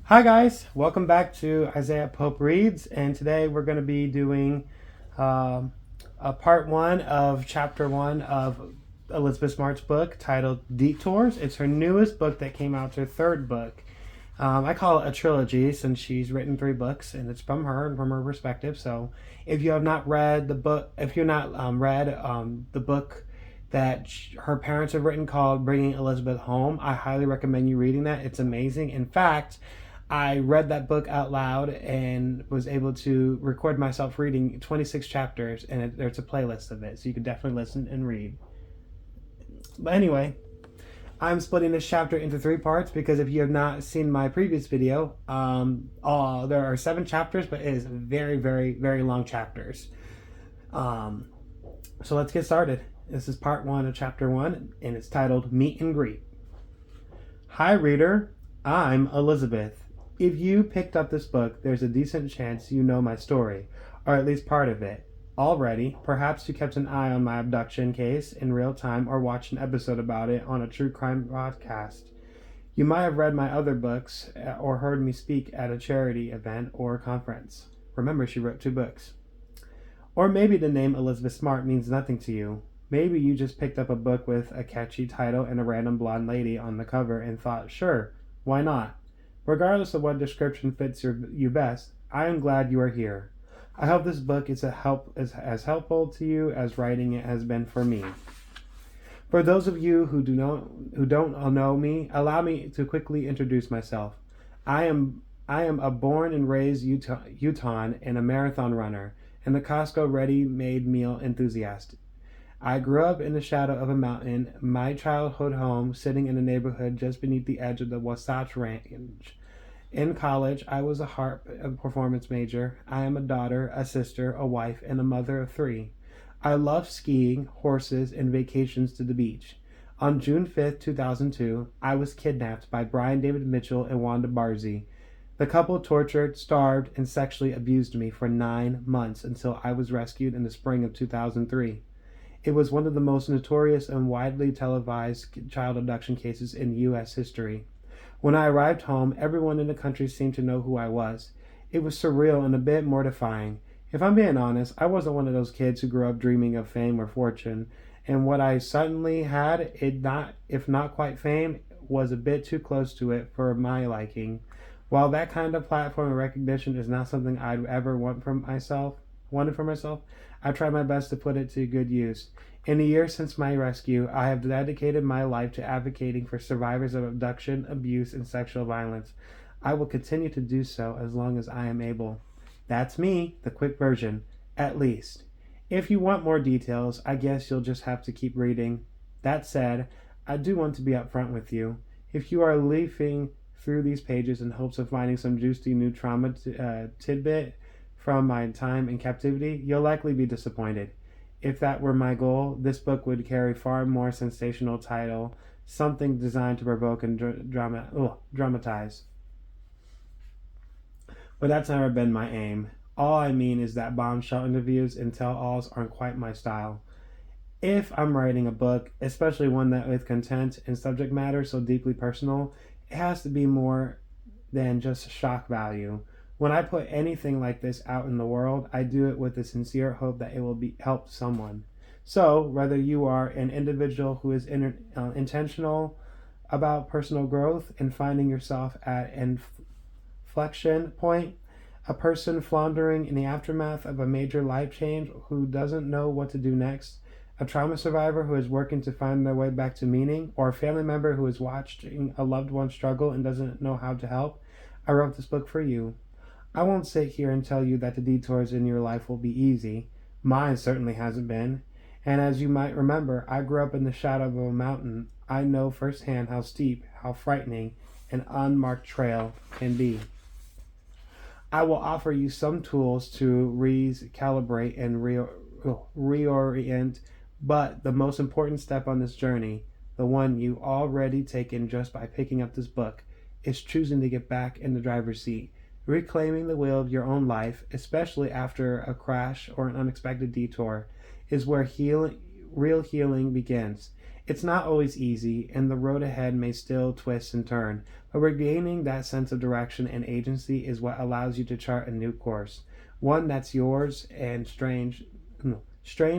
Hi guys, welcome back to Isaiah Pope Reads, and today we're going to be doing um, a part one of chapter one of Elizabeth Smart's book titled Detours. It's her newest book that came out, her third book. I call it a trilogy since she's written three books, and it's from her and from her perspective. So, if you have not read the book, if you're not read the book that her parents have written called Bringing Elizabeth Home, I highly recommend you reading that. It's amazing. In fact, I read that book out loud and was able to record myself reading 26 chapters, and there's a playlist of it, so you can definitely listen and read. But anyway, I'm splitting this chapter into three parts because if you have not seen my previous video, there are 7 chapters, but it is very, very, very long chapters. So let's get started. This is part one of chapter one, and it's titled Meet and Greet. Hi, reader. I'm Elizabeth. If you picked up this book, there's a decent chance you know my story, or at least part of it. Already, perhaps you kept an eye on my abduction case in real time or watched an episode about it on a true crime podcast. You might have read my other books or heard me speak at a charity event or conference. Remember, she wrote 2 books. Or maybe the name Elizabeth Smart means nothing to you. Maybe you just picked up a book with a catchy title and a random blonde lady on the cover and thought, sure, why not? Regardless of what description fits you best, I am glad you are here. I hope this book is as helpful to you as writing it has been for me. For those of you who don't know me, allow me to quickly introduce myself. I am a born and raised Utahn and a marathon runner and the Costco ready-made meal enthusiast. I grew up in the shadow of a mountain, my childhood home sitting in a neighborhood just beneath the edge of the Wasatch Range. In college, I was a harp performance major. I am a daughter, a sister, a wife, and a mother of 3. I love skiing, horses, and vacations to the beach. On June 5th, 2002, I was kidnapped by Brian David Mitchell and Wanda Barzee. The couple tortured, starved, and sexually abused me for 9 months until I was rescued in the spring of 2003. It was one of the most notorious and widely televised child abduction cases in U.S. history. When I arrived home, everyone in the country seemed to know who I was. It was surreal and a bit mortifying. If I'm being honest, I wasn't one of those kids who grew up dreaming of fame or fortune, and what I suddenly had, if not quite fame, was a bit too close to it for my liking. While that kind of platform and recognition is not something I'd ever wanted for myself, I tried my best to put it to good use. In the years since my rescue, I have dedicated my life to advocating for survivors of abduction, abuse, and sexual violence. I will continue to do so as long as I am able. That's me, the quick version, at least. If you want more details, I guess you'll just have to keep reading. That said, I do want to be upfront with you. If you are leafing through these pages in hopes of finding some juicy new trauma tidbit from my time in captivity, you'll likely be disappointed. If that were my goal, this book would carry far more sensational title, something designed to provoke and dramatize. But that's never been my aim. All I mean is that bombshell interviews and tell-alls aren't quite my style. If I'm writing a book, especially one that with content and subject matter so deeply personal, it has to be more than just shock value. When I put anything like this out in the world, I do it with the sincere hope that it will help someone. So, whether you are an individual who is intentional about personal growth and finding yourself at an inflection point, a person floundering in the aftermath of a major life change who doesn't know what to do next, a trauma survivor who is working to find their way back to meaning, or a family member who is watching a loved one struggle and doesn't know how to help, I wrote this book for you. I won't sit here and tell you that the detours in your life will be easy. Mine certainly hasn't been. And as you might remember, I grew up in the shadow of a mountain. I know firsthand how steep, how frightening an unmarked trail can be. I will offer you some tools to recalibrate and reorient, but the most important step on this journey, the one you already taken just by picking up this book, is choosing to get back in the driver's seat. Reclaiming the wheel of your own life, especially after a crash or an unexpected detour, is where real healing begins. It's not always easy, and the road ahead may still twist and turn, but regaining that sense of direction and agency is what allows you to chart a new course, one that's yours. And strange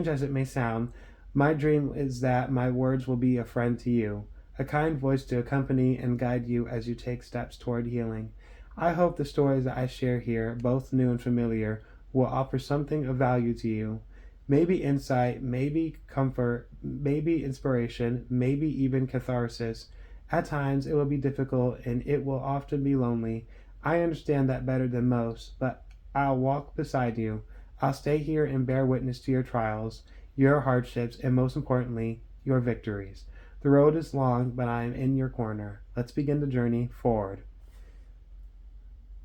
as it may sound, my dream is that my words will be a friend to you, a kind voice to accompany and guide you as you take steps toward healing. I hope the stories that I share here, both new and familiar, will offer something of value to you. Maybe insight, maybe comfort, maybe inspiration, maybe even catharsis. At times it will be difficult and it will often be lonely. I understand that better than most, but I'll walk beside you. I'll stay here and bear witness to your trials, your hardships, and most importantly, your victories. The road is long, but I am in your corner. Let's begin the journey forward.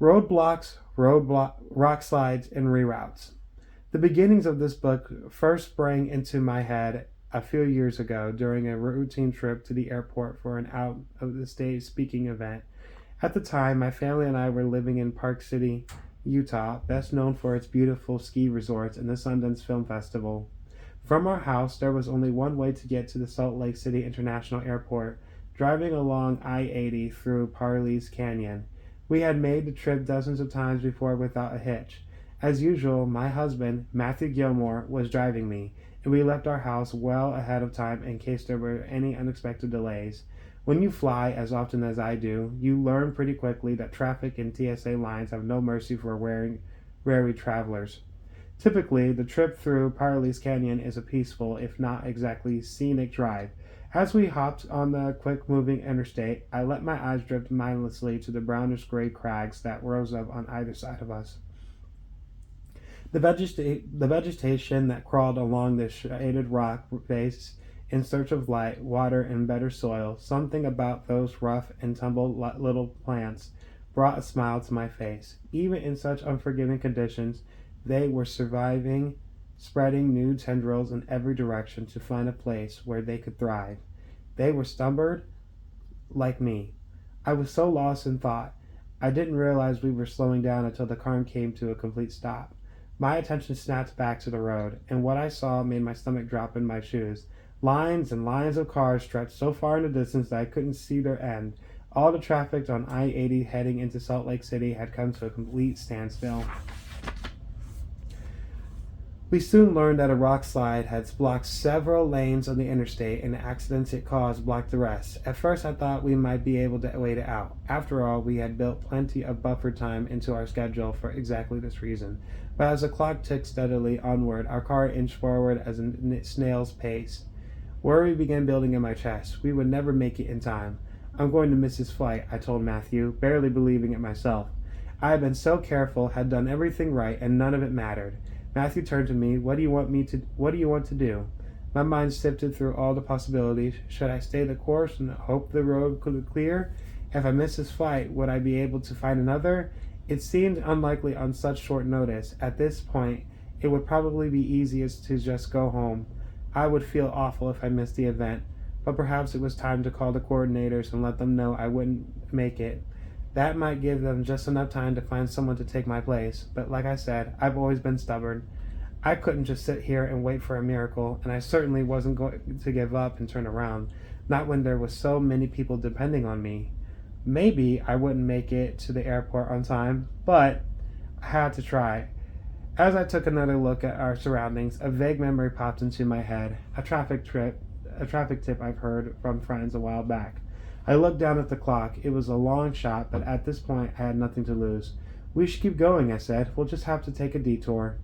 Roadblocks, rock slides, and reroutes. The beginnings of this book first sprang into my head a few years ago during a routine trip to the airport for an out-of-the-state speaking event. At the time, my family and I were living in Park City, Utah, best known for its beautiful ski resorts and the Sundance Film Festival. From our house, there was only one way to get to the Salt Lake City International Airport, driving along I-80 through Parley's Canyon. We had made the trip dozens of times before without a hitch. As usual, my husband, Matthew Gilmore, was driving me, and we left our house well ahead of time in case there were any unexpected delays. When you fly, as often as I do, you learn pretty quickly that traffic and TSA lines have no mercy for wary travelers. Typically, the trip through Parley's Canyon is a peaceful, if not exactly scenic drive. As we hopped on the quick-moving interstate, I let my eyes drift mindlessly to the brownish-gray crags that rose up on either side of us. The vegetation that crawled along the shaded rock face in search of light, water, and better soil, something about those rough and tumble little plants brought a smile to my face. Even in such unforgiving conditions, they were surviving, spreading new tendrils in every direction to find a place where they could thrive. They were stubborn, like me. I was so lost in thought, I didn't realize we were slowing down until the car came to a complete stop. My attention snapped back to the road, and what I saw made my stomach drop in my shoes. Lines and lines of cars stretched so far in the distance that I couldn't see their end. All the traffic on I-80 heading into Salt Lake City had come to a complete standstill. We soon learned that a rock slide had blocked several lanes on the interstate, and the accidents it caused blocked the rest. At first I thought we might be able to wait it out. After all, we had built plenty of buffer time into our schedule for exactly this reason. But as the clock ticked steadily onward, our car inched forward at a snail's pace. Worry began building in my chest. We would never make it in time. I'm going to miss this flight, I told Matthew, barely believing it myself. I had been so careful, had done everything right, and none of it mattered. Matthew turned to me. What do you want to do? My mind sifted through all the possibilities. Should I stay the course and hope the road could clear? If I missed this flight, would I be able to find another? It seemed unlikely on such short notice. At this point, it would probably be easiest to just go home. I would feel awful if I missed the event, but perhaps it was time to call the coordinators and let them know I wouldn't make it. That might give them just enough time to find someone to take my place, but like I said, I've always been stubborn. I couldn't just sit here and wait for a miracle, and I certainly wasn't going to give up and turn around, not when there was so many people depending on me. Maybe I wouldn't make it to the airport on time, but I had to try. As I took another look at our surroundings, a vague memory popped into my head, a traffic tip I've heard from friends a while back. I looked down at the clock. It was a long shot, but at this point I had nothing to lose. We should keep going, I said. We'll just have to take a detour.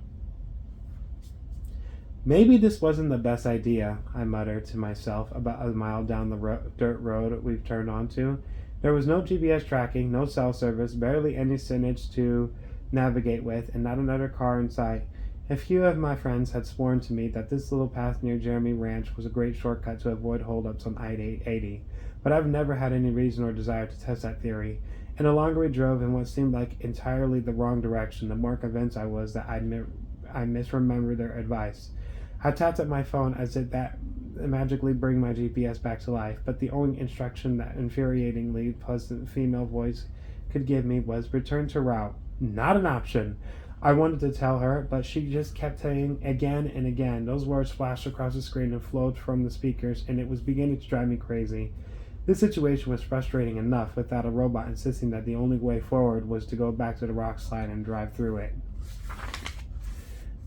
Maybe this wasn't the best idea, I muttered to myself about a mile down the dirt road we've turned onto. There was no GPS tracking, no cell service, barely any signage to navigate with, and not another car in sight. A few of my friends had sworn to me that this little path near Jeremy Ranch was a great shortcut to avoid holdups on I-80, but I've never had any reason or desire to test that theory. And the longer we drove in what seemed like entirely the wrong direction, the more convinced I was that I misremembered their advice. I tapped at my phone as if that magically bring my GPS back to life, but the only instruction that infuriatingly pleasant female voice could give me was return to route. Not an option. I wanted to tell her, but she just kept saying again and again. Those words flashed across the screen and flowed from the speakers, and it was beginning to drive me crazy. This situation was frustrating enough without a robot insisting that the only way forward was to go back to the rock slide and drive through it.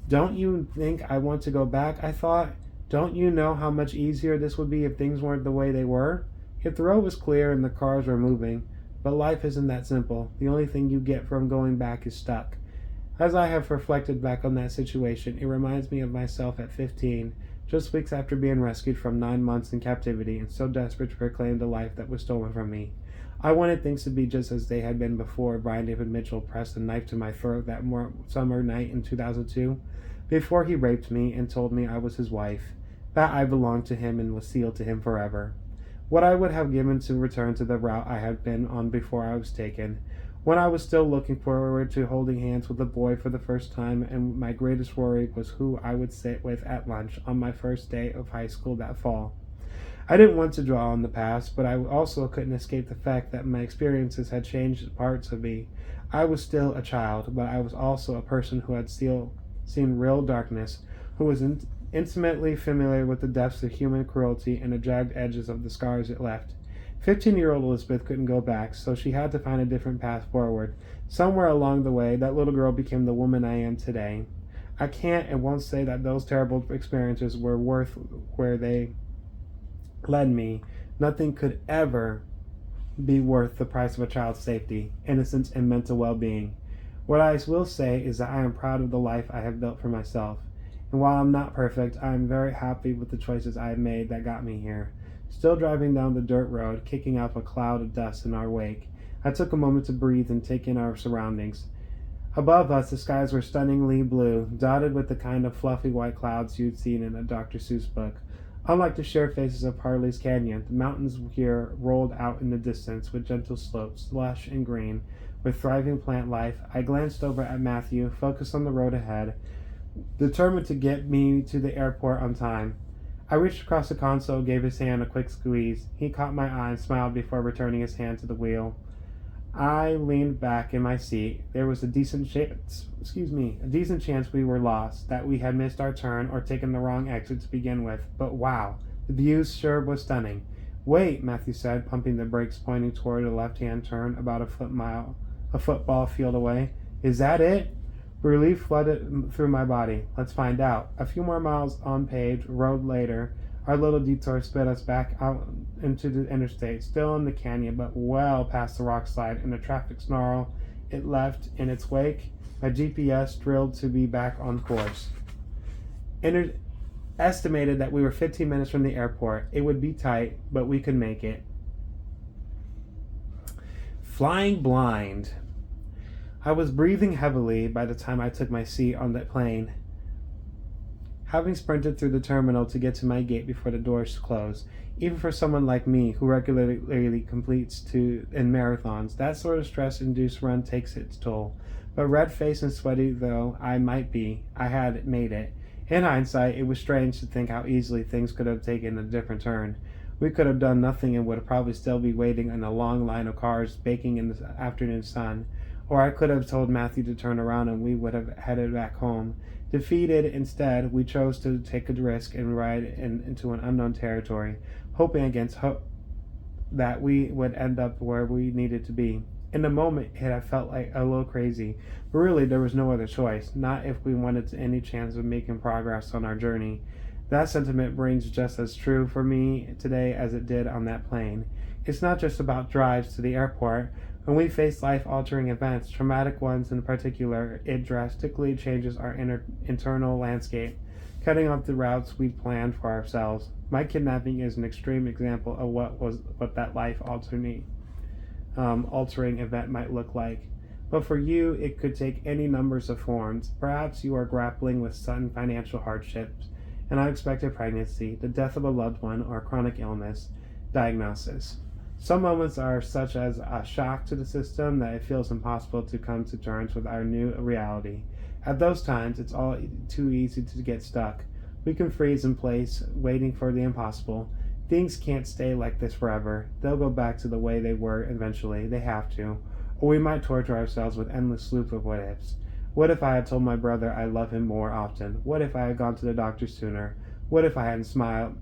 Don't you think I want to go back? I thought. Don't you know how much easier this would be if things weren't the way they were? If the road was clear and the cars were moving. But life isn't that simple. The only thing you get from going back is stuck. As I have reflected back on that situation, it reminds me of myself at 15, just weeks after being rescued from 9 months in captivity and so desperate to reclaim the life that was stolen from me. I wanted things to be just as they had been before Brian David Mitchell pressed a knife to my throat that summer night in 2002, before he raped me and told me I was his wife, that I belonged to him and was sealed to him forever. What I would have given to return to the route I had been on before I was taken, when I was still looking forward to holding hands with a boy for the first time, and my greatest worry was who I would sit with at lunch on my first day of high school that fall. I didn't want to dwell on the past, but I also couldn't escape the fact that my experiences had changed parts of me. I was still a child, but I was also a person who had still seen real darkness, who was intimately familiar with the depths of human cruelty and the jagged edges of the scars it left. 15-year-old Elizabeth couldn't go back, so she had to find a different path forward. Somewhere along the way, that little girl became the woman I am today. I can't and won't say that those terrible experiences were worth where they led me. Nothing could ever be worth the price of a child's safety, innocence, and mental well-being. What I will say is that I am proud of the life I have built for myself. And while I'm not perfect, I am very happy with the choices I have made that got me here. Still driving down the dirt road, kicking up a cloud of dust in our wake, I took a moment to breathe and take in our surroundings. Above us, the skies were stunningly blue, dotted with the kind of fluffy white clouds you'd seen in a Dr. Seuss book. Unlike the sheer faces of Harley's Canyon, the mountains here rolled out in the distance with gentle slopes, lush and green, with thriving plant life. I glanced over at Matthew, focused on the road ahead, determined to get me to the airport on time. I reached across the console, gave his hand a quick squeeze. He caught my eye and smiled before returning his hand to the wheel. I leaned back in my seat. There was a decent chance we were lost, that we had missed our turn or taken the wrong exit to begin with. But wow, the view sure was stunning. Wait, Matthew said, pumping the brakes, pointing toward a left-hand turn about a football field away. Is that it? Relief flooded through my body. Let's find out. A few more miles on paved road later, our little detour sped us back out into the interstate, still in the canyon, but well past the rock slide and the traffic snarl it left in its wake. My GPS drilled to be back on course. Estimated that we were 15 minutes from the airport. It would be tight, but we could make it. Flying blind. I was breathing heavily by the time I took my seat on that plane. Having sprinted through the terminal to get to my gate before the doors closed, even for someone like me who regularly completes in marathons, that sort of stress-induced run takes its toll. But red-faced and sweaty though I might be, I had made it. In hindsight, it was strange to think how easily things could have taken a different turn. We could have done nothing and would probably still be waiting in a long line of cars baking in the afternoon sun. Or I could have told Matthew to turn around and we would have headed back home. Defeated, instead, we chose to take a risk and ride into an unknown territory, hoping against hope that we would end up where we needed to be. In the moment, it had felt like a little crazy, but really there was no other choice, not if we wanted any chance of making progress on our journey. That sentiment rings just as true for me today as it did on that plane. It's not just about drives to the airport. When we face life-altering events, traumatic ones in particular, it drastically changes our internal landscape, cutting off the routes we planned for ourselves. My kidnapping is an extreme example of what that life-altering event might look like. But for you, it could take any numbers of forms. Perhaps you are grappling with sudden financial hardships, an unexpected pregnancy, the death of a loved one, or a chronic illness diagnosis. Some moments are such as a shock to the system that it feels impossible to come to terms with our new reality. At those times, it's all too easy to get stuck. We can freeze in place, waiting for the impossible. Things can't stay like this forever. They'll go back to the way they were eventually. They have to. Or we might torture ourselves with endless loop of what-ifs. What if I had told my brother I love him more often? What if I had gone to the doctor sooner? What if I hadn't smiled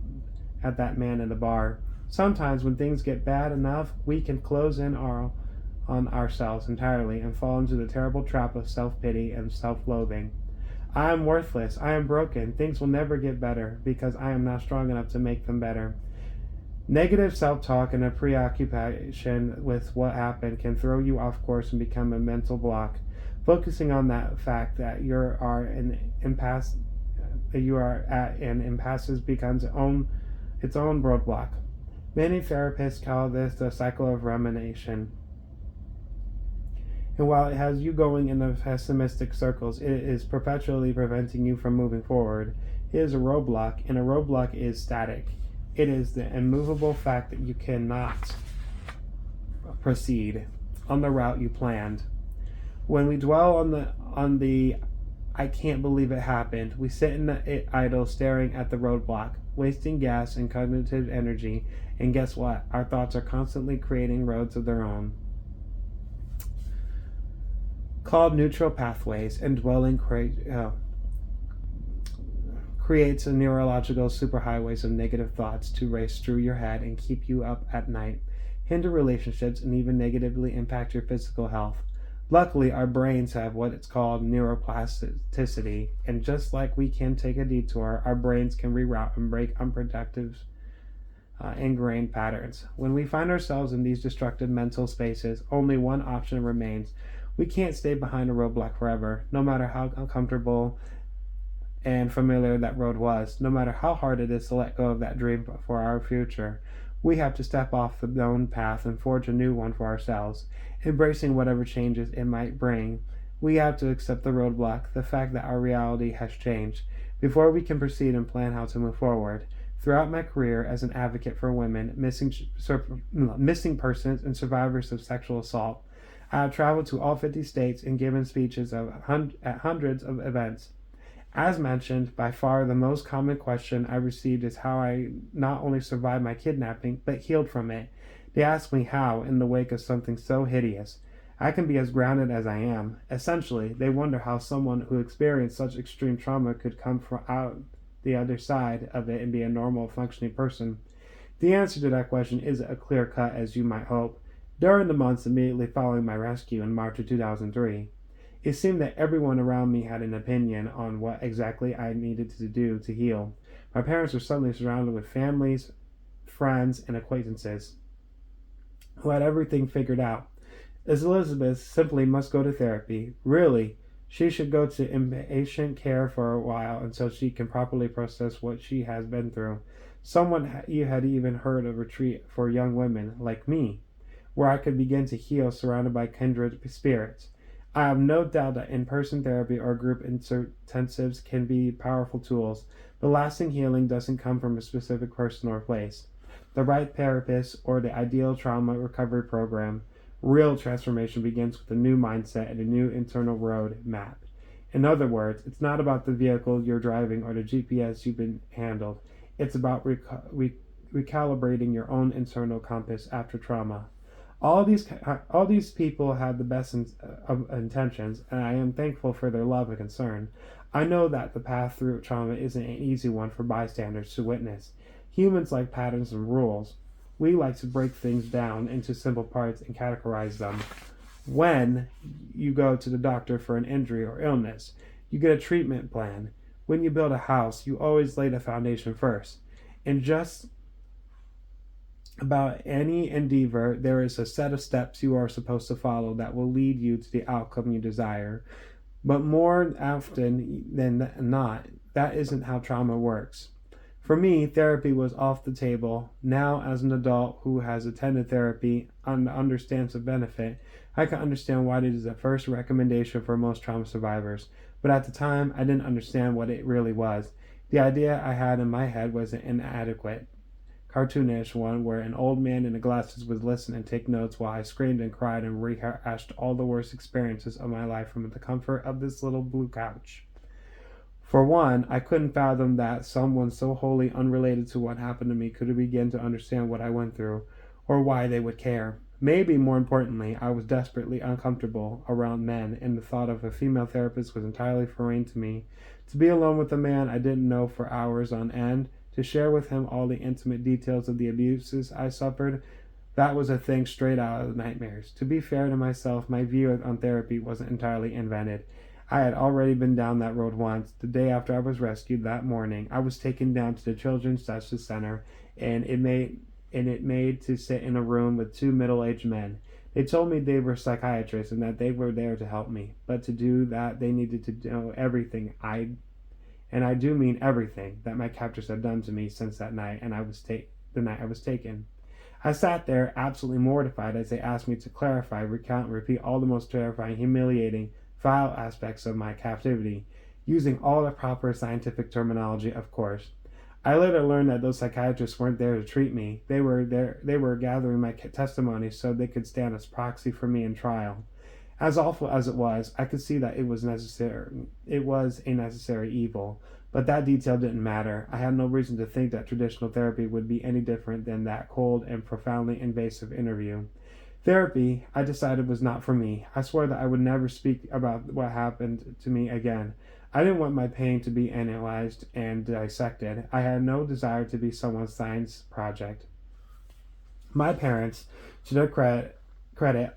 at that man in the bar? Sometimes when things get bad enough, we can close in on ourselves entirely and fall into the terrible trap of self-pity and self-loathing. I am worthless. I am broken. Things will never get better because I am not strong enough to make them better. Negative self-talk and a preoccupation with what happened can throw you off course and become a mental block. Focusing on that fact that you are at an impasse becomes its own roadblock. Many therapists call this the cycle of rumination. And while it has you going in the pessimistic circles, it is perpetually preventing you from moving forward. It is a roadblock, and a roadblock is static. It is the immovable fact that you cannot proceed on the route you planned. When we dwell on the I can't believe it happened, we sit in the idle staring at the roadblock, wasting gas and cognitive energy, and guess what? Our thoughts are constantly creating roads of their own. Called neutral pathways, and dwelling creates a neurological superhighways of negative thoughts to race through your head and keep you up at night, hinder relationships, and even negatively impact your physical health. Luckily, our brains have what it's called neuroplasticity, and just like we can take a detour, our brains can reroute and break unproductive ingrained patterns. When we find ourselves in these destructive mental spaces, only one option remains. We can't stay behind a roadblock forever, no matter how uncomfortable and familiar that road was, no matter how hard it is to let go of that dream for our future. We have to step off the known path and forge a new one for ourselves, embracing whatever changes it might bring. We have to accept the roadblock, the fact that our reality has changed, before we can proceed and plan how to move forward. Throughout my career as an advocate for women, missing persons, and survivors of sexual assault, I have traveled to all 50 states and given speeches at hundreds of events. As mentioned, by far the most common question I received is how I not only survived my kidnapping, but healed from it. They ask me how, in the wake of something so hideous, I can be as grounded as I am. Essentially, they wonder how someone who experienced such extreme trauma could come from out the other side of it and be a normal, functioning person. The answer to that question isn't as clear cut as you might hope. During the months immediately following my rescue in March of 2003, it seemed that everyone around me had an opinion on what exactly I needed to do to heal. My parents were suddenly surrounded with families, friends, and acquaintances who had everything figured out. Elizabeth simply must go to therapy. Really, she should go to inpatient care for a while until she can properly process what she has been through. Someone you had even heard of a retreat for young women like me, where I could begin to heal surrounded by kindred spirits. I have no doubt that in-person therapy or group intensives can be powerful tools, but lasting healing doesn't come from a specific person or place, the right therapist, or the ideal trauma recovery program. Real transformation begins with a new mindset and a new internal road map. In other words, it's not about the vehicle you're driving or the GPS you've been handled. It's about recalibrating your own internal compass after trauma. All these people had the best of intentions, and I am thankful for their love and concern. I know that the path through trauma isn't an easy one for bystanders to witness. Humans like patterns and rules. We like to break things down into simple parts and categorize them. When you go to the doctor for an injury or illness, you get a treatment plan. When you build a house, you always lay the foundation first. And just about any endeavor, there is a set of steps you are supposed to follow that will lead you to the outcome you desire. But more often than not, that isn't how trauma works. For me, therapy was off the table. Now, as an adult who has attended therapy and understands the benefit, I can understand why it is the first recommendation for most trauma survivors. But at the time, I didn't understand what it really was. The idea I had in my head was an inadequate, cartoonish one where an old man in glasses would listen and take notes while I screamed and cried and rehashed all the worst experiences of my life from the comfort of this little blue couch. For one, I couldn't fathom that someone so wholly unrelated to what happened to me could begin to understand what I went through, or why they would care. Maybe more importantly, I was desperately uncomfortable around men, and the thought of a female therapist was entirely foreign to me. To be alone with a man I didn't know for hours on end, to share with him all the intimate details of the abuses I suffered, that was a thing straight out of nightmares. To be fair to myself, my view on therapy wasn't entirely invented. I had already been down that road once. The day after I was rescued that morning, I was taken down to the Children's Justice Center, and it made to sit in a room with two middle-aged men. They told me they were psychiatrists and that they were there to help me, but to do that they needed to know everything and I do mean everything that my captors had done to me since that night and the night I was taken. I sat there absolutely mortified as they asked me to clarify, recount, and repeat all the most terrifying, humiliating, vile aspects of my captivity, using all the proper scientific terminology, of course. I later learned that those psychiatrists weren't there to treat me. They were gathering my testimony so they could stand as proxy for me in trial. As awful as it was, I could see that it was necessary. It was a necessary evil, but that detail didn't matter. I had no reason to think that traditional therapy would be any different than that cold and profoundly invasive interview. Therapy, I decided, was not for me. I swore that I would never speak about what happened to me again. I didn't want my pain to be analyzed and dissected. I had no desire to be someone's science project. My parents, to their credit,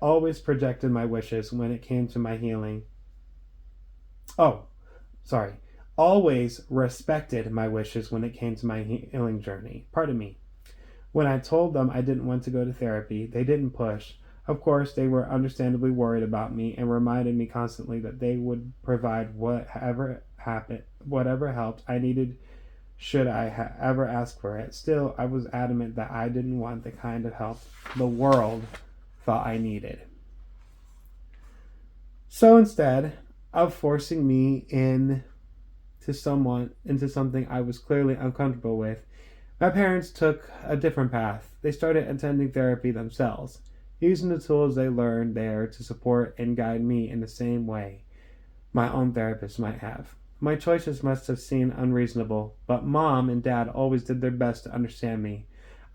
always projected my wishes when it came to my healing. Always respected my wishes when it came to my healing journey. Pardon me. When I told them I didn't want to go to therapy, they didn't push. Of course, they were understandably worried about me and reminded me constantly that they would provide whatever help I needed should I ever ask for it. Still, I was adamant that I didn't want the kind of help the world thought I needed. So instead of forcing me into something I was clearly uncomfortable with, my parents took a different path. They started attending therapy themselves, using the tools they learned there to support and guide me in the same way my own therapist might have. My choices must have seemed unreasonable, but Mom and Dad always did their best to understand me.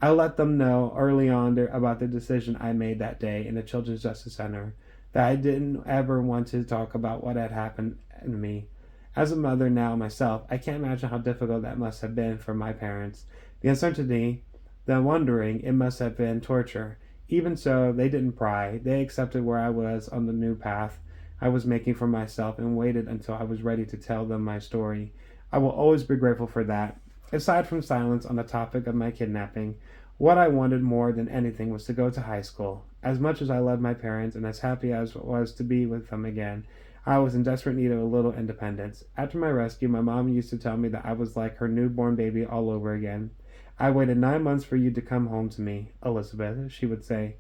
I let them know early on about the decision I made that day in the Children's Justice Center, that I didn't ever want to talk about what had happened to me. As a mother now myself, I can't imagine how difficult that must have been for my parents. The uncertainty, the wondering, it must have been torture. Even so, they didn't pry. They accepted where I was on the new path I was making for myself and waited until I was ready to tell them my story. I will always be grateful for that. Aside from silence on the topic of my kidnapping, what I wanted more than anything was to go to high school. As much as I loved my parents and as happy as I was to be with them again, I was in desperate need of a little independence. After my rescue, my mom used to tell me that I was like her newborn baby all over again. I waited 9 months for you to come home to me, Elizabeth, she would say,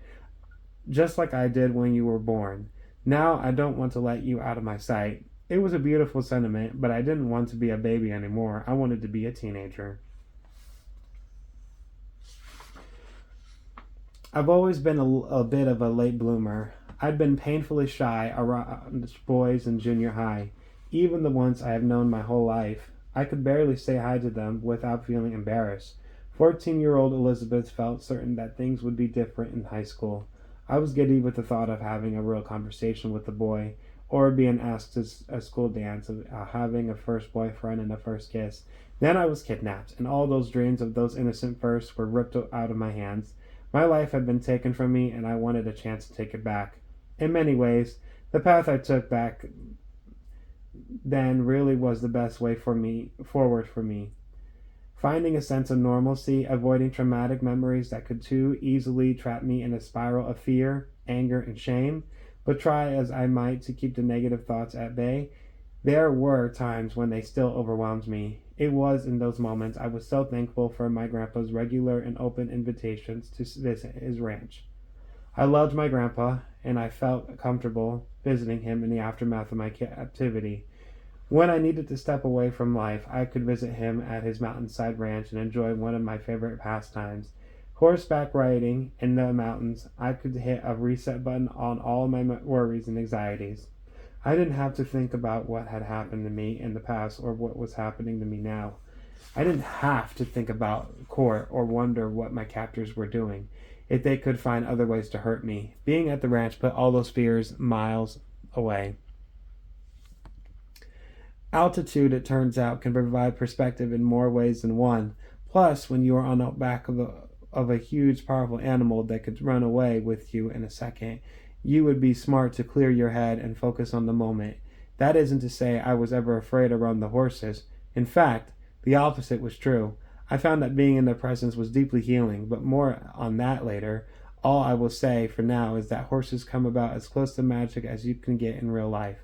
just like I did when you were born. Now I don't want to let you out of my sight. It was a beautiful sentiment, but I didn't want to be a baby anymore. I wanted to be a teenager. I've always been a bit of a late bloomer. I'd been painfully shy around boys in junior high, even the ones I have known my whole life. I could barely say hi to them without feeling embarrassed. 14-year-old Elizabeth felt certain that things would be different in high school. I was giddy with the thought of having a real conversation with a boy, or being asked to a school dance, having a first boyfriend and a first kiss. Then I was kidnapped, and all those dreams of those innocent firsts were ripped out of my hands. My life had been taken from me, and I wanted a chance to take it back. In many ways, the path I took back then really was the best way forward for me. Finding a sense of normalcy, avoiding traumatic memories that could too easily trap me in a spiral of fear, anger, and shame. But try as I might to keep the negative thoughts at bay, there were times when they still overwhelmed me. It was in those moments I was so thankful for my grandpa's regular and open invitations to visit his ranch. I loved my grandpa, and I felt comfortable visiting him in the aftermath of my captivity. When I needed to step away from life, I could visit him at his mountainside ranch and enjoy one of my favorite pastimes, horseback riding in the mountains. I could hit a reset button on all my worries and anxieties. I didn't have to think about what had happened to me in the past or what was happening to me now. I didn't have to think about court or wonder what my captors were doing. if they could find other ways to hurt me. Being at the ranch put all those fears miles away. Altitude, it turns out, can provide perspective in more ways than one. Plus, when you are on the back of a huge, powerful animal that could run away with you in a second, you would be smart to clear your head and focus on the moment. That isn't to say I was ever afraid around the horses. In fact, the opposite was true. I found that being in their presence was deeply healing, but more on that later. All I will say for now is that horses come about as close to magic as you can get in real life.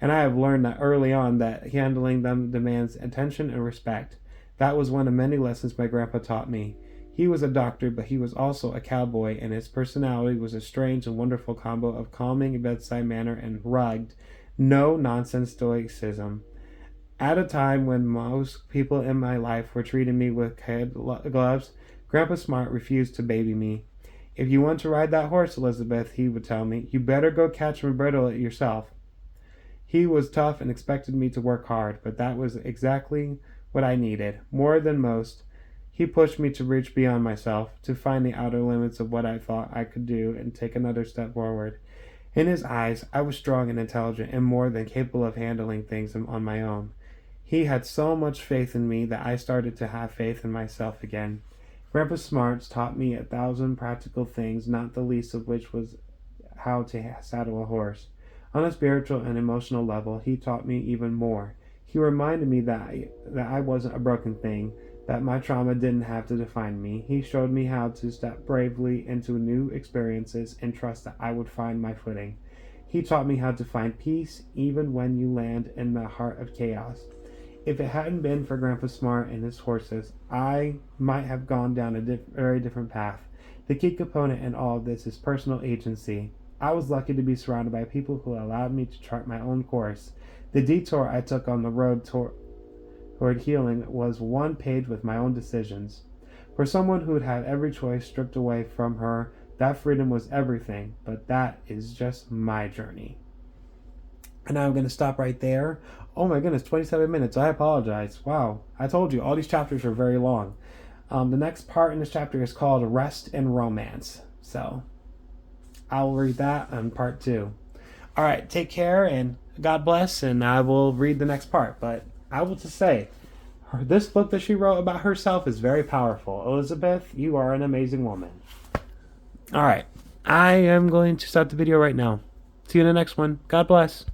And I have learned that early on that handling them demands attention and respect. That was one of many lessons my grandpa taught me. He was a doctor, but he was also a cowboy, and his personality was a strange and wonderful combo of calming bedside manner and rugged, no-nonsense stoicism. At a time when most people in my life were treating me with kid gloves, Grandpa Smart refused to baby me. If you want to ride that horse, Elizabeth, he would tell me, you better go catch and bridle it yourself. He was tough and expected me to work hard, but that was exactly what I needed. More than most, he pushed me to reach beyond myself, to find the outer limits of what I thought I could do and take another step forward. In his eyes, I was strong and intelligent and more than capable of handling things on my own. He had so much faith in me that I started to have faith in myself again. Grandpa Smarts taught me 1,000 practical things, not the least of which was how to saddle a horse. On a spiritual and emotional level, he taught me even more. He reminded me that I wasn't a broken thing, that my trauma didn't have to define me. He showed me how to step bravely into new experiences and trust that I would find my footing. He taught me how to find peace even when you land in the heart of chaos. If it hadn't been for Grandpa Smart and his horses, I might have gone down a very different path. The key component in all of this is personal agency. I was lucky to be surrounded by people who allowed me to chart my own course. The detour I took on the road toward healing was one page with my own decisions. For someone who had had every choice stripped away from her, that freedom was everything, but that is just my journey. And now I'm going to stop right there. Oh my goodness, 27 minutes. I apologize. Wow, I told you, all these chapters are very long. The next part in this chapter is called Rest and Romance. So I'll read that on part 2. All right, take care and God bless, and I will read the next part. But I will just say, this book that she wrote about herself is very powerful. Elizabeth, you are an amazing woman. All right, I am going to start the video right now. See you in the next one. God bless.